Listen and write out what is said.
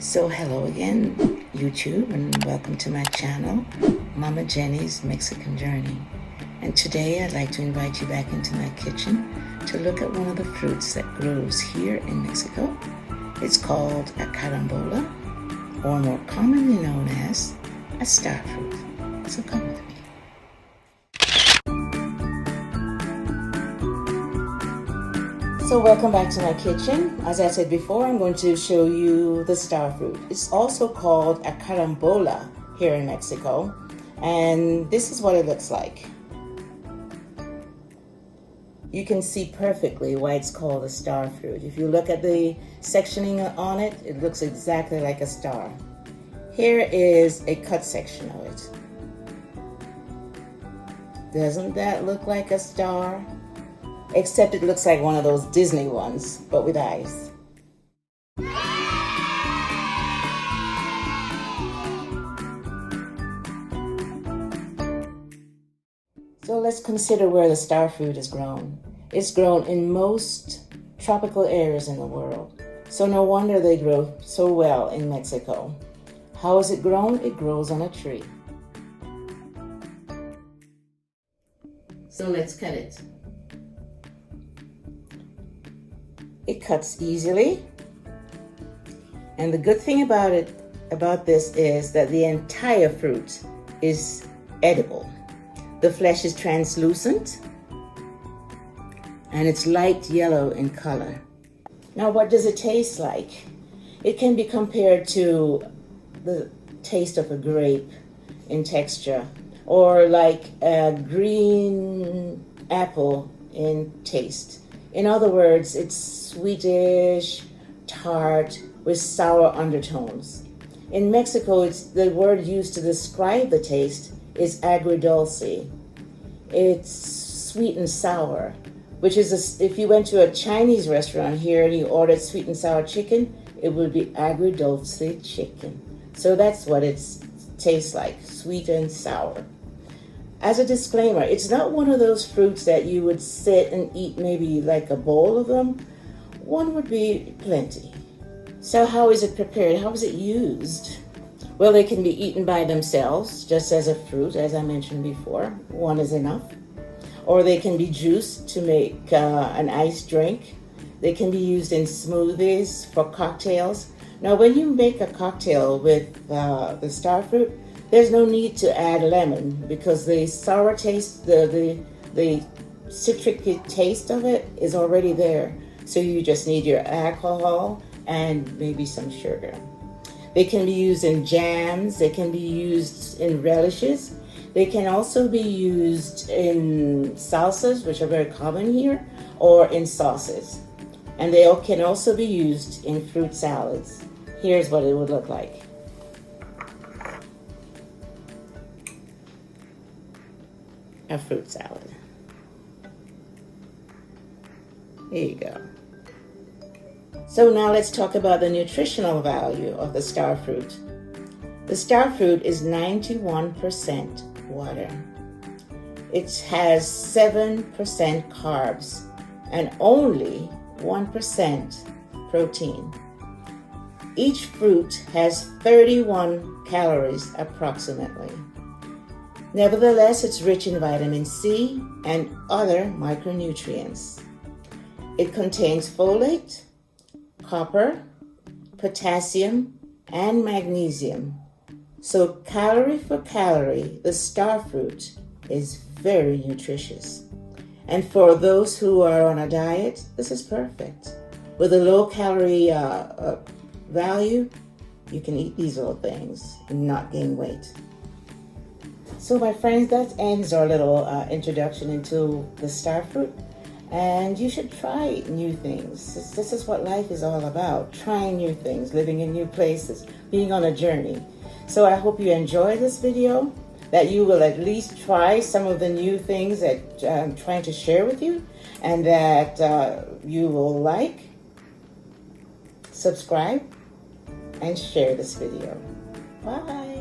So hello again, YouTube, and welcome to my channel, Mama Jenny's Mexican Journey. And today I'd like to invite you back into my kitchen to look at one of the fruits that grows here in Mexico. It's called a carambola, or more commonly known as a starfruit. So come with me. So welcome back to my kitchen. As I said before, I'm going to show you the starfruit. It's also called a carambola here in Mexico. And this is what it looks like. You can see perfectly why it's called a starfruit. If you look at the sectioning on it, it looks exactly like a star. Here is a cut section of it. Doesn't that look like a star? Except it looks like one of those Disney ones, but with eyes. So let's consider where the starfruit is grown. It's grown in most tropical areas in the world. So no wonder they grow so well in Mexico. How is it grown? It grows on a tree. So let's cut it. It cuts easily, and the good thing about this is that the entire fruit is edible. The flesh is translucent and it's light yellow in color. Now, what does it taste like? It can be compared to the taste of a grape in texture, or like a green apple in taste. In other words, it's sweetish, tart, with sour undertones. In Mexico, it's the word used to describe the taste is agridulce. It's sweet and sour, which is if you went to a Chinese restaurant here and you ordered sweet and sour chicken, it would be agridulce chicken. So that's what it tastes like, sweet and sour. As a disclaimer, it's not one of those fruits that you would sit and eat maybe like a bowl of them. One would be plenty. So how is it prepared? How is it used? Well, they can be eaten by themselves, just as a fruit, as I mentioned before. One is enough. Or they can be juiced to make an iced drink. They can be used in smoothies, for cocktails. Now, when you make a cocktail with the starfruit, there's no need to add lemon because the sour taste, the citric taste of it is already there. So you just need your alcohol and maybe some sugar. They can be used in jams. They can be used in relishes. They can also be used in salsas, which are very common here, or in sauces. And they can also be used in fruit salads. Here's what it would look like. A fruit salad. There you go. So now let's talk about the nutritional value of the starfruit. The starfruit is 91% water. It has 7% carbs and only 1% protein. Each fruit has 31 calories approximately. Nevertheless, it's rich in vitamin C and other micronutrients. It contains folate, copper, potassium, and magnesium. So calorie for calorie, the starfruit is very nutritious. And for those who are on a diet, this is perfect. With a low calorie value, you can eat these little things and not gain weight. So my friends, that ends our little introduction into the starfruit. And you should try new things. This is what life is all about, trying new things, living in new places, being on a journey. So I hope you enjoy this video, that you will at least try some of the new things that I'm trying to share with you, and that you will like, subscribe, and share this video. Bye.